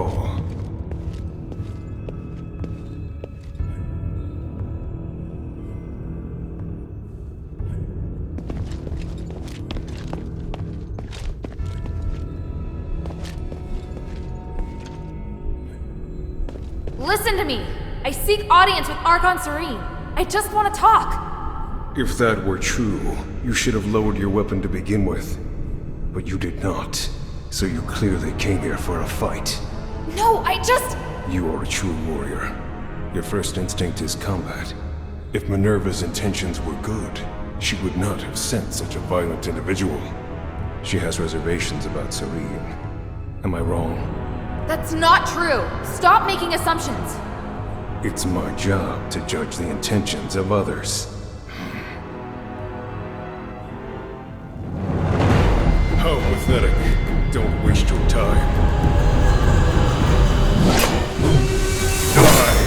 all. Listen to me! I seek audience with Archon Serene. I just want to talk. If that were true, you should have lowered your weapon to begin with. But you did not, so you clearly came here for a fight. No, I just... You are a true warrior. Your first instinct is combat. If Minerva's intentions were good, she would not have sent such a violent individual. She has reservations about Serene. Am I wrong? That's not true. Stop making assumptions. It's my job to judge the intentions of others. How pathetic. Don't waste your time. Die!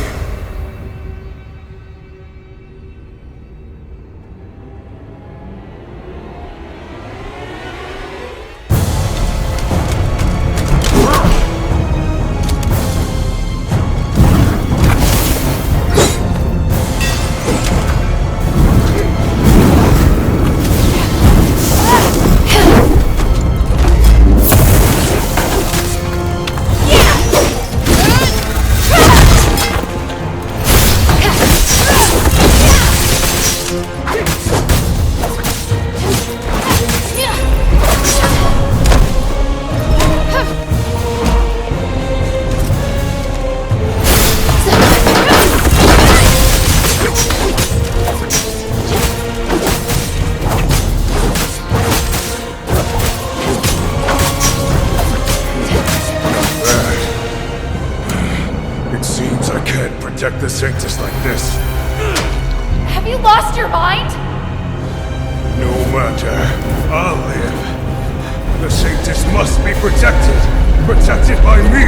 Protect the Sanctus like this. Have you lost your mind? No matter. I'll live. The Sanctus must be protected. Protected by me.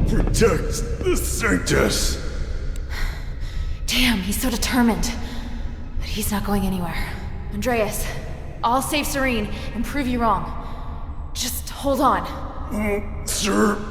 Protect the Sanctus! Damn, he's so determined. But he's not going anywhere. Andreas, I'll save Serene and prove you wrong. Just hold on. Serene.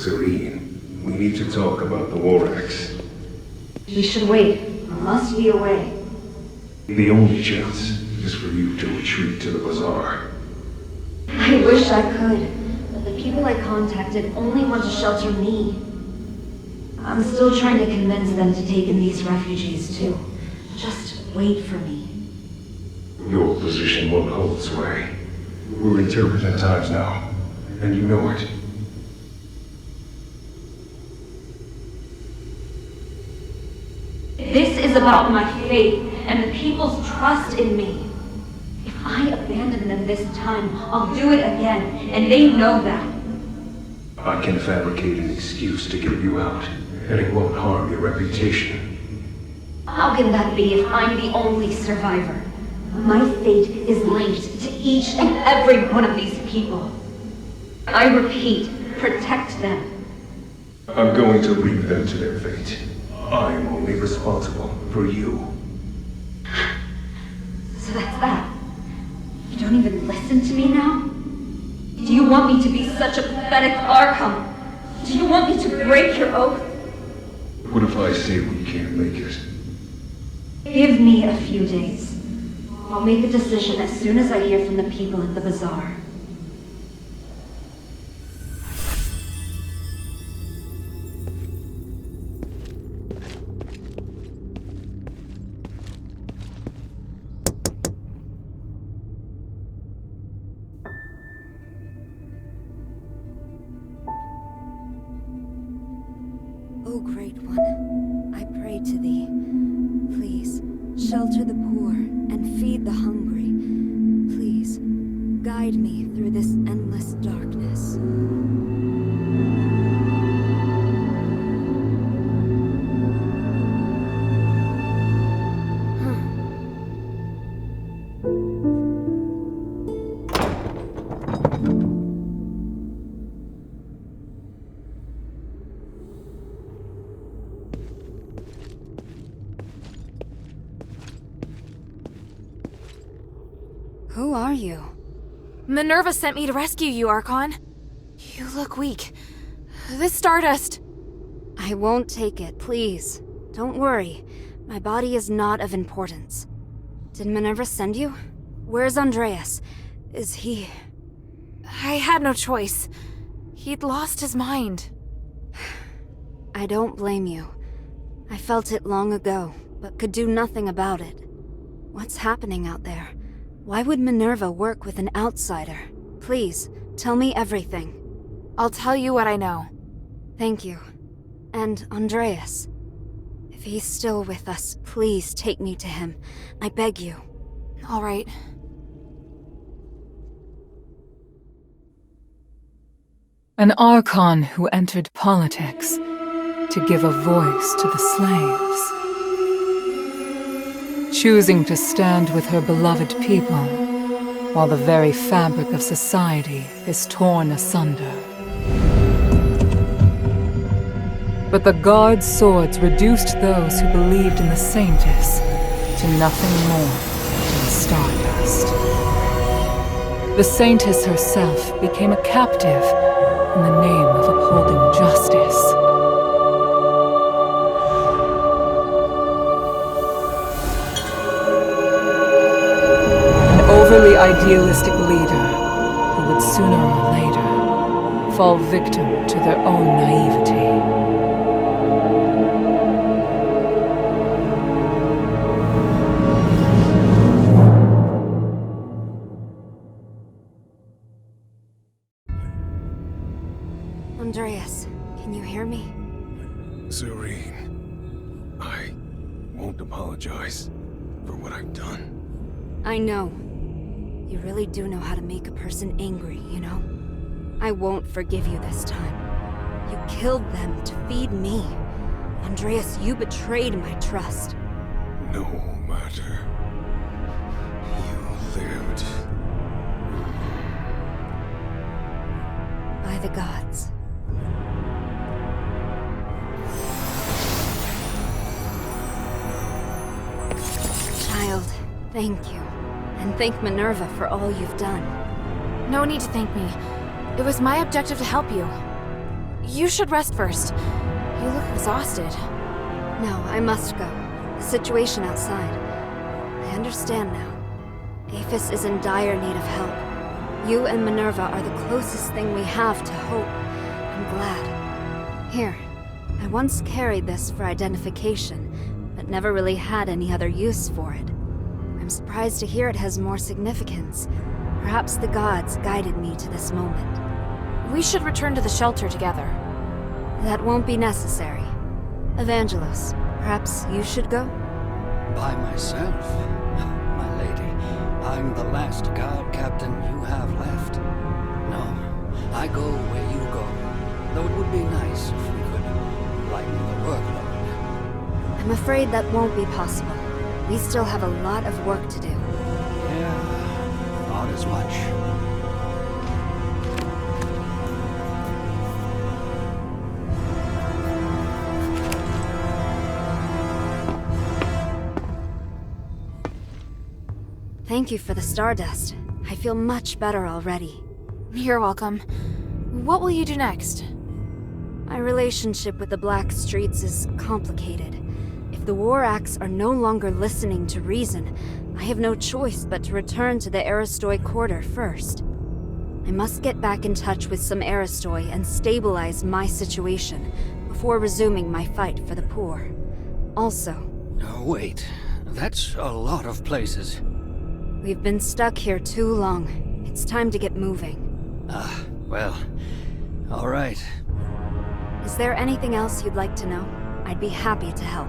Serene, we need to talk about the Warax. We should wait. We must be away. The only chance is for you to retreat to the bazaar. I wish I could, but the people I contacted only want to shelter me. I'm still trying to convince them to take in these refugees too. Just wait for me. Your position won't hold sway. We're in turbulent times now, and you know it. This is about my faith and the people's trust in me. If I abandon them this time, I'll do it again, and they know that. I can fabricate an excuse to get you out, and it won't harm your reputation. How can that be if I'm the only survivor? My fate is linked to each and every one of these people. I repeat, protect them. I'm going to leave them to their fate. I am only responsible for you. So that's that. You don't even listen to me now? Do you want me to be such a pathetic Archon? Do you want me to break your oath? What if I say we can't make it? Give me a few days. I'll make a decision as soon as I hear from the people at the bazaar. O Great One, I pray to thee. Please, shelter the poor and feed the hungry. Please, guide me through this endless darkness. Who are you? Minerva sent me to rescue you, Archon. You look weak. This stardust... I won't take it, please. Don't worry. My body is not of importance. Did Minerva send you? Where's Andreas? Is he... I had no choice. He'd lost his mind. I don't blame you. I felt it long ago, but could do nothing about it. What's happening out there? Why would Minerva work with an outsider? Please, tell me everything. I'll tell you what I know. Thank you. And Andreas. If he's still with us, please take me to him. I beg you. All right. An Archon who entered politics to give a voice to the slaves. Choosing to stand with her beloved people, while the very fabric of society is torn asunder. But the Guard's swords reduced those who believed in the Saintess to nothing more than stardust. The Saintess herself became a captive in the name of upholding justice. Overly idealistic leader who would sooner or later fall victim to their own naivety. Andreas, can you hear me? Serene, I won't apologize for what I've done. I know. You really do know how to make a person angry, you know? I won't forgive you this time. You killed them to feed me. Andreas, you betrayed my trust. No matter. You lived. By the gods. Child, thank you. And thank Minerva for all you've done. No need to thank me. It was my objective to help you. You should rest first. You look exhausted. No, I must go. The situation outside. I understand now. Aphis is in dire need of help. You and Minerva are the closest thing we have to hope. I'm glad. Here, I once carried this for identification, but never really had any other use for it. I'm surprised to hear it has more significance. Perhaps the gods guided me to this moment. We should return to the shelter together. That won't be necessary. Evangelos, perhaps you should go? By myself? My lady, I'm the last guard captain you have left. No, I go where you go. Though it would be nice if we could lighten the workload. I'm afraid that won't be possible. We still have a lot of work to do. Yeah, thought as much. Thank you for the stardust. I feel much better already. You're welcome. What will you do next? My relationship with the Black Streets is complicated. If the War Acts are no longer listening to reason, I have no choice but to return to the Aristoi Quarter first. I must get back in touch with some Aristoi and stabilize my situation before resuming my fight for the poor. Also, No, wait. That's a lot of places. we've been stuck here too long. It's time to get moving. Well, all right. Is there anything else you'd like to know? I'd be happy to help.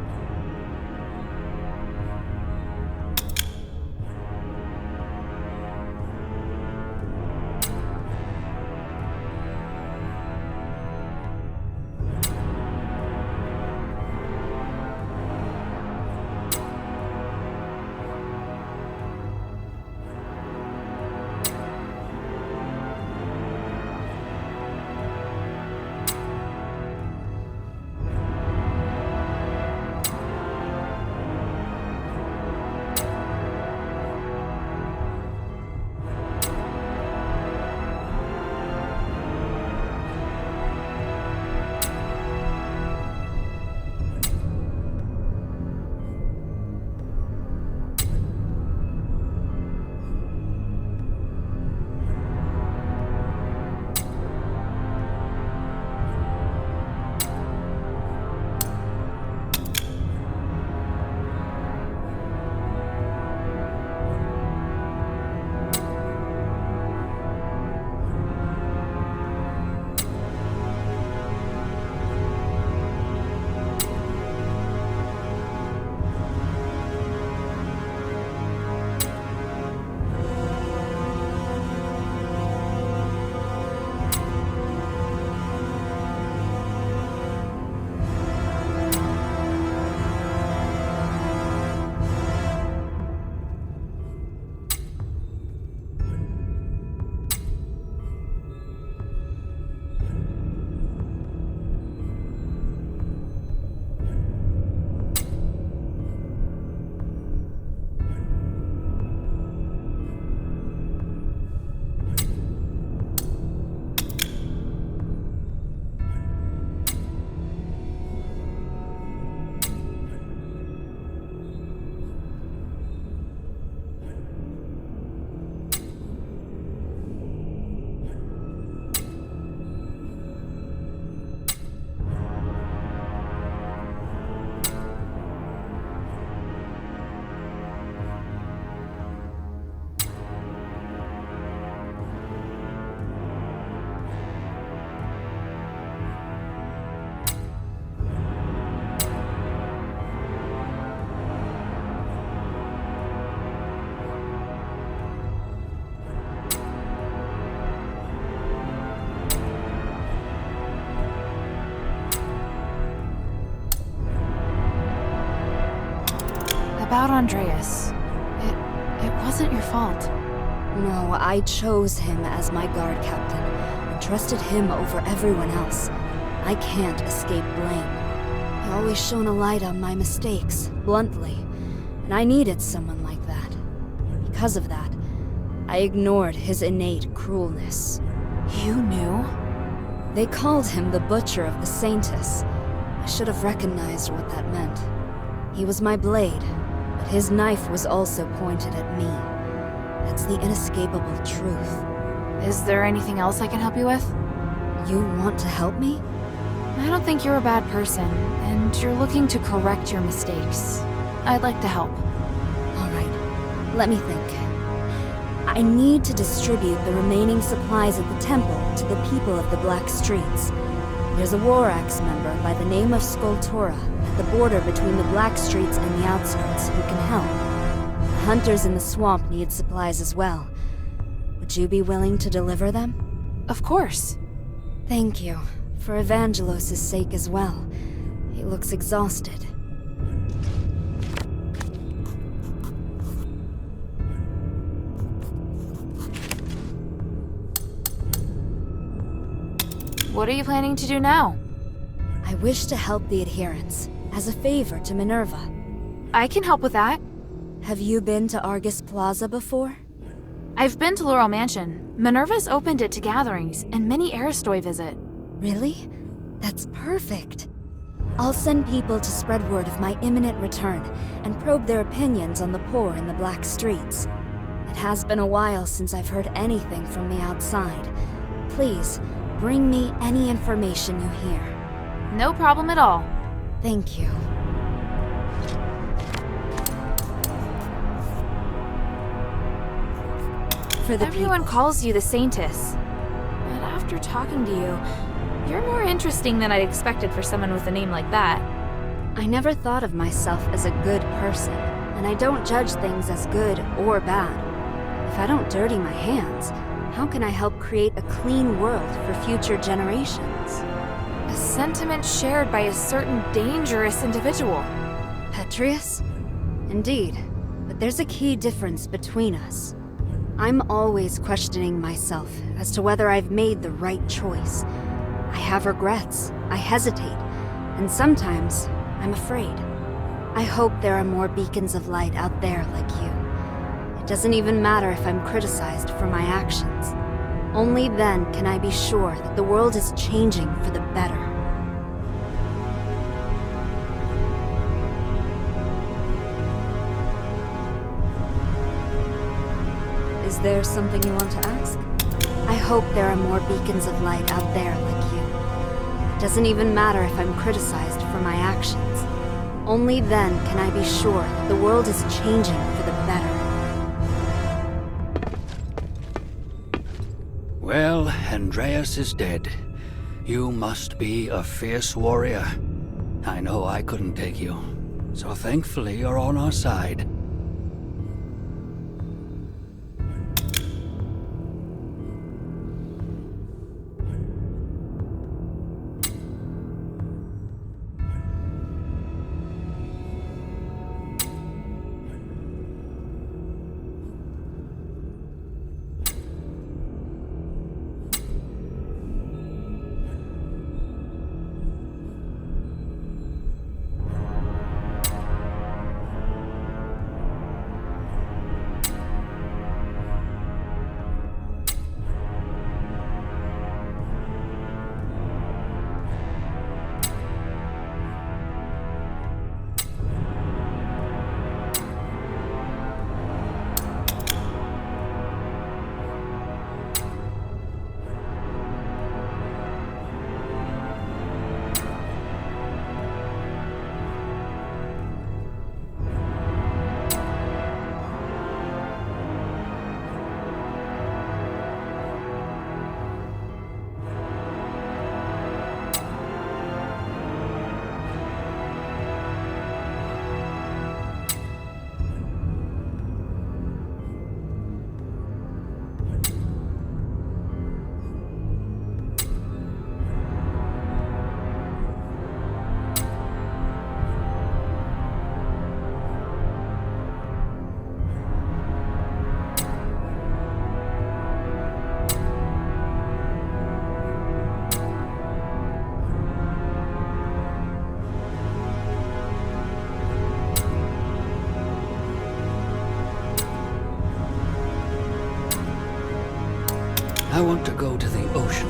About Andreas. It wasn't your fault. No, I chose him as my guard captain and trusted him over everyone else. I can't escape blame. He always shone a light on my mistakes, bluntly, and I needed someone like that. Because of that, I ignored his innate cruelness. You knew? They called him the Butcher of the Saintess. I should have recognized what that meant. He was my blade, but his knife was also pointed at me. That's the inescapable truth. Is there anything else I can help you with? You want to help me? I don't think you're a bad person, and you're looking to correct your mistakes. I'd like to help. Alright, let me think. I need to distribute the remaining supplies at the temple to the people of the Black Streets. There's a Warax member by the name of Skultura at the border between the Black Streets and the outskirts who can help. The hunters in the swamp need supplies as well. Would you be willing to deliver them? Of course. Thank you. For Evangelos' sake as well. He looks exhausted. What are you planning to do now? I wish to help the adherents, as a favor to Minerva. I can help with that. Have you been to Argus Plaza before? I've been to Laurel Mansion. Minerva's opened it to gatherings, and many Aristoi visit. Really? That's perfect. I'll send people to spread word of my imminent return and probe their opinions on the poor in the Black Streets. It has been a while since I've heard anything from the outside. Please, bring me any information you hear. No problem at all. Thank you. For the Everyone people. calls you the Saintess. But after talking to you, you're more interesting than I'd expected for someone with a name like that. I never thought of myself as a good person, and I don't judge things as good or bad. If I don't dirty my hands, how can I help create a clean world for future generations? A sentiment shared by a certain dangerous individual. Petrius? Indeed, but there's a key difference between us. I'm always questioning myself as to whether I've made the right choice. I have regrets, I hesitate, and sometimes I'm afraid. I hope there are more beacons of light out there like you. It doesn't even matter if I'm criticized for my actions. Only then can I be sure that the world is changing for the better. Is there something you want to ask? I hope there are more beacons of light out there like you. It doesn't even matter if I'm criticized for my actions. Only then can I be sure that the world is changing for the better. Well, Andreas is dead. You must be a fierce warrior. I know I couldn't take you, so thankfully you're on our side. I want to go to the ocean.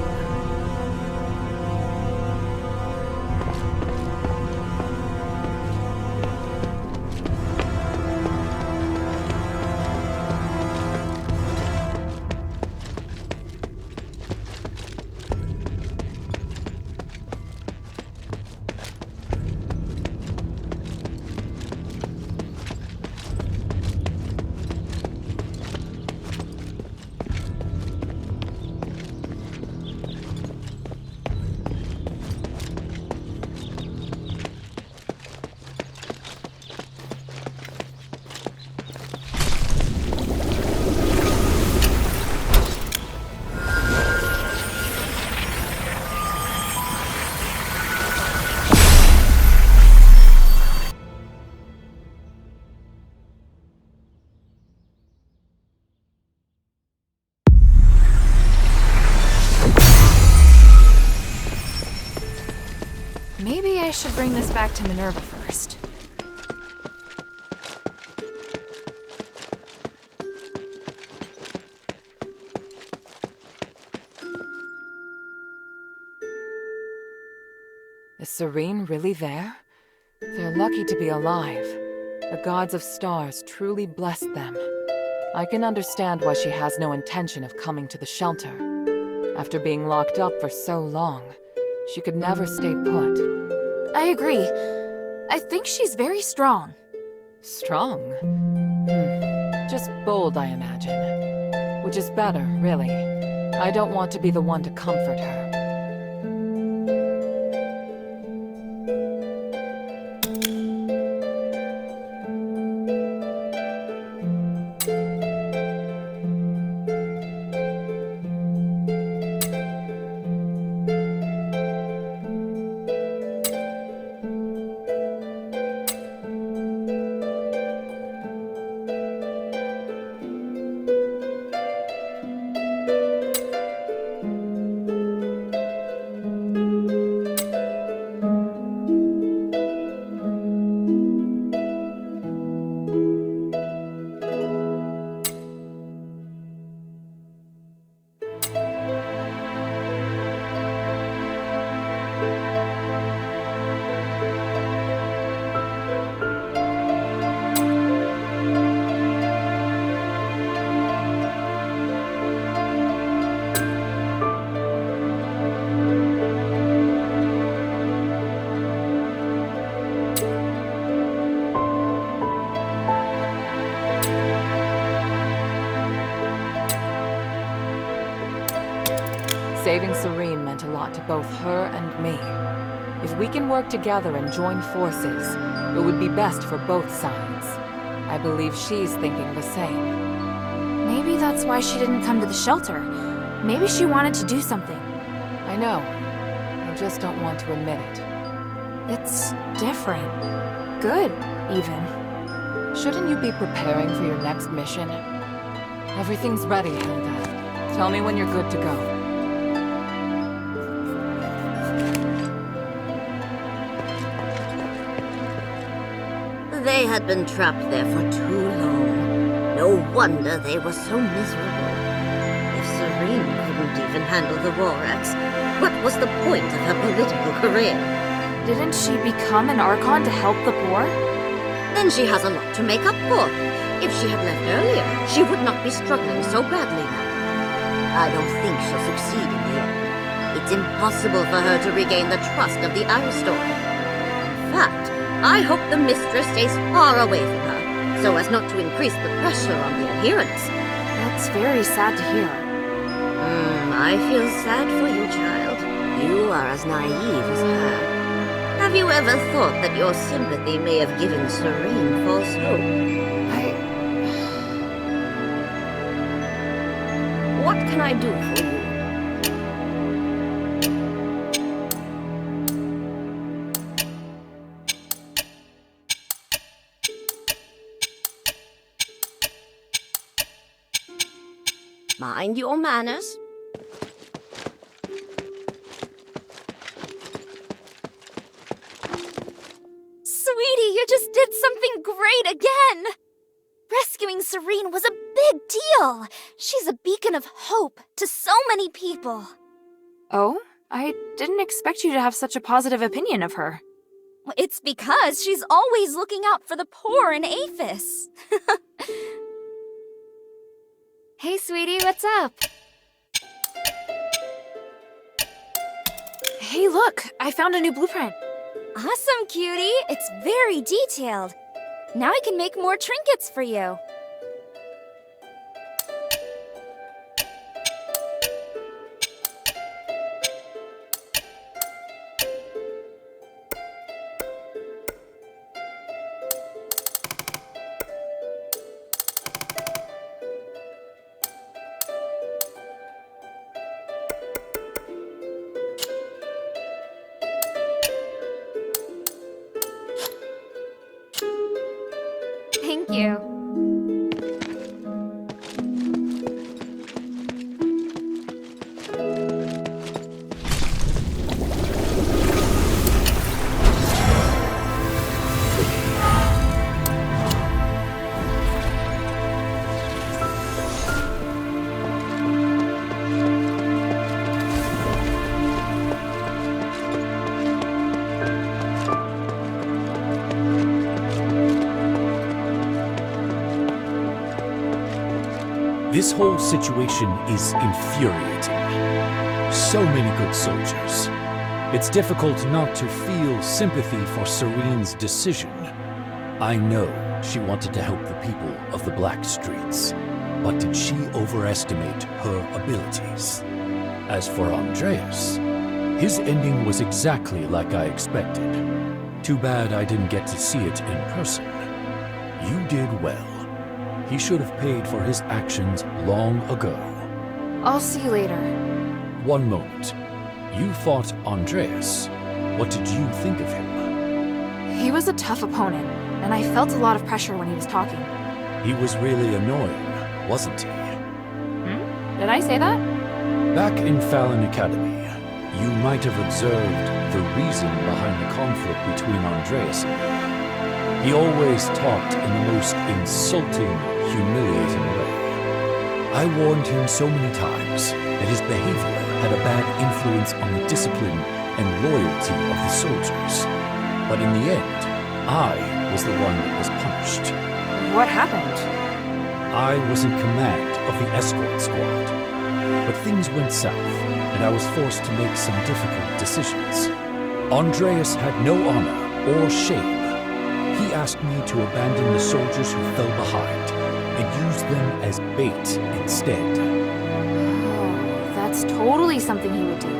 should bring this back to Minerva first. Is Serene really there? They're lucky to be alive. The gods of stars truly blessed them. I can understand why she has no intention of coming to the shelter. After being locked up for so long, she could never stay put. I agree. I think she's very strong. Strong? Just bold, I imagine. Which is better, really. I don't want to be the one to comfort her. Saving Serene meant a lot to both her and me. If we can work together and join forces, it would be best for both sides. I believe she's thinking the same. Maybe that's why she didn't come to the shelter. Maybe she wanted to do something. I know. I just don't want to admit it. It's different. Good, even. Shouldn't you be preparing for your next mission? Everything's ready, Hilda. Tell me when you're good to go. They had been trapped there for too long. No wonder they were so miserable. If Serene couldn't even handle the Vorax, what was the point of her political career? Didn't she become an Archon to help the poor? Then she has a lot to make up for. If she had left earlier, she would not be struggling so badly now. I don't think she'll succeed in the end. It's impossible for her to regain the trust of the Aristotle. In fact, I hope the mistress stays far away from her, so as not to increase the pressure on the adherents. That's very sad to hear. I feel sad for you, child. You are as naive as her. Have you ever thought that your sympathy may have given Serene false hope? What can I do for you? Mind your manners. Sweetie, you just did something great again! Rescuing Serene was a big deal! She's a beacon of hope to so many people. Oh? I didn't expect you to have such a positive opinion of her. It's because she's always looking out for the poor in Aphis. Hey, sweetie, what's up? Hey, look! I found a new blueprint. Awesome, cutie! It's very detailed. Now I can make more trinkets for you. Thank you. This whole situation is infuriating. So many good soldiers. It's difficult not to feel sympathy for Serene's decision. I know she wanted to help the people of the Black Streets, but did she overestimate her abilities? As for Andreas, his ending was exactly like I expected. Too bad I didn't get to see it in person. You did well. He should have paid for his actions long ago. I'll see you later. One moment. You fought Andreas. What did you think of him? He was a tough opponent, and I felt a lot of pressure when he was talking. He was really annoying, wasn't he? Did I say that? Back in Fallon Academy, you might have observed the reason behind the conflict between Andreas and me. He always talked in the most insulting, humiliating way. I warned him so many times that his behavior had a bad influence on the discipline and loyalty of the soldiers. But in the end, I was the one that was punished. What happened? I was in command of the escort squad. But things went south, and I was forced to make some difficult decisions. Andreas had no honor or shame. He asked me to abandon the soldiers who fell behind and use them as bait instead. Oh, that's totally something he would do.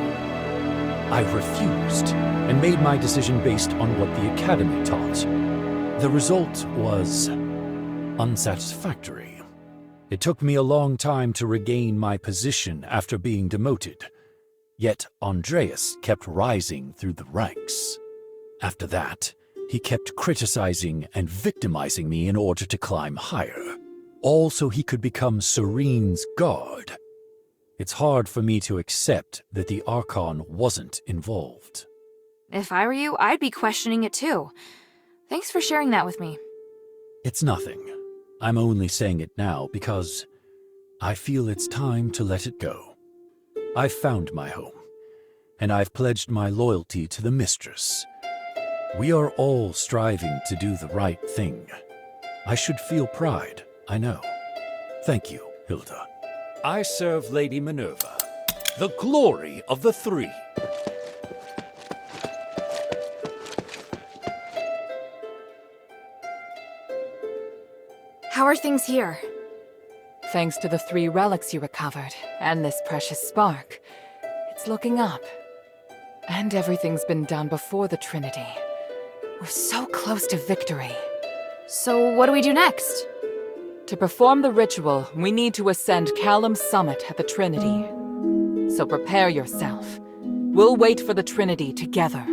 I refused and made my decision based on what the Academy taught. The result was unsatisfactory. It took me a long time to regain my position after being demoted. Yet Andreas kept rising through the ranks. After that, he kept criticizing and victimizing me in order to climb higher, all so he could become Serene's guard. It's hard for me to accept that the Archon wasn't involved. If I were you, I'd be questioning it too. Thanks for sharing that with me. It's nothing. I'm only saying it now because I feel it's time to let it go. I've found my home, and I've pledged my loyalty to the Mistress. We are all striving to do the right thing. I should feel pride, I know. Thank you, Hilda. I serve Lady Minerva, the glory of the Three. How are things here? Thanks to the 3 relics you recovered, and this precious spark, it's looking up. And everything's been done before the Trinity. We're so close to victory. So what do we do next? To perform the ritual, we need to ascend Callum's summit at the Trinity. So prepare yourself. We'll wait for the Trinity together.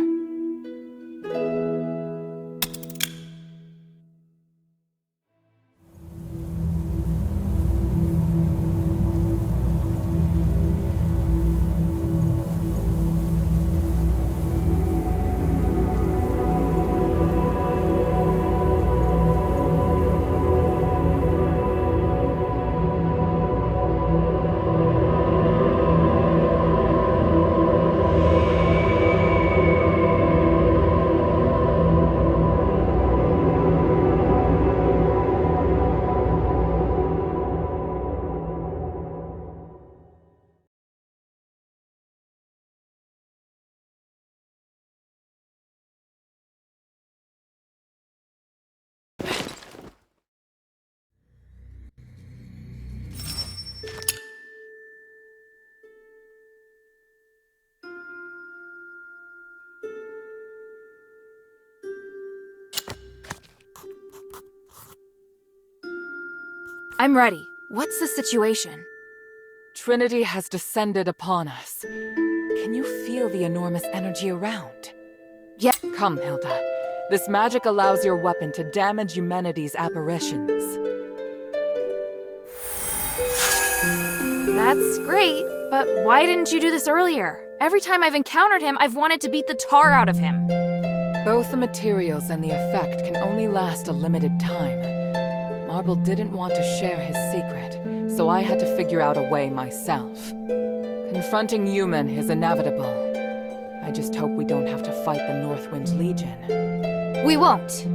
I'm ready. What's the situation? Trinity has descended upon us. Can you feel the enormous energy around? Yeah. Come, Hilda. This magic allows your weapon to damage humanity's apparitions. That's great, but why didn't you do this earlier? Every time I've encountered him, I've wanted to beat the tar out of him. Both the materials and the effect can only last a limited time. Marble didn't want to share his secret, so I had to figure out a way myself. Confronting Human is inevitable. I just hope we don't have to fight the Northwind Legion. We won't.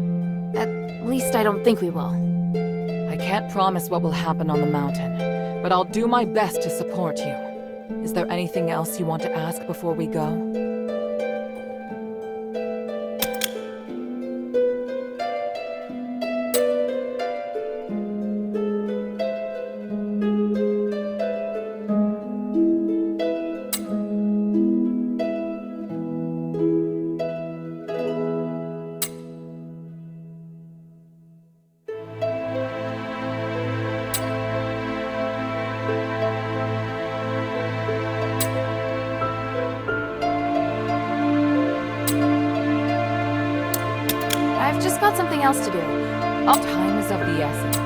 At least I don't think we will. I can't promise what will happen on the mountain, but I'll do my best to support you. Is there anything else you want to ask before we go? I've just got something else to do. Time is of the essence.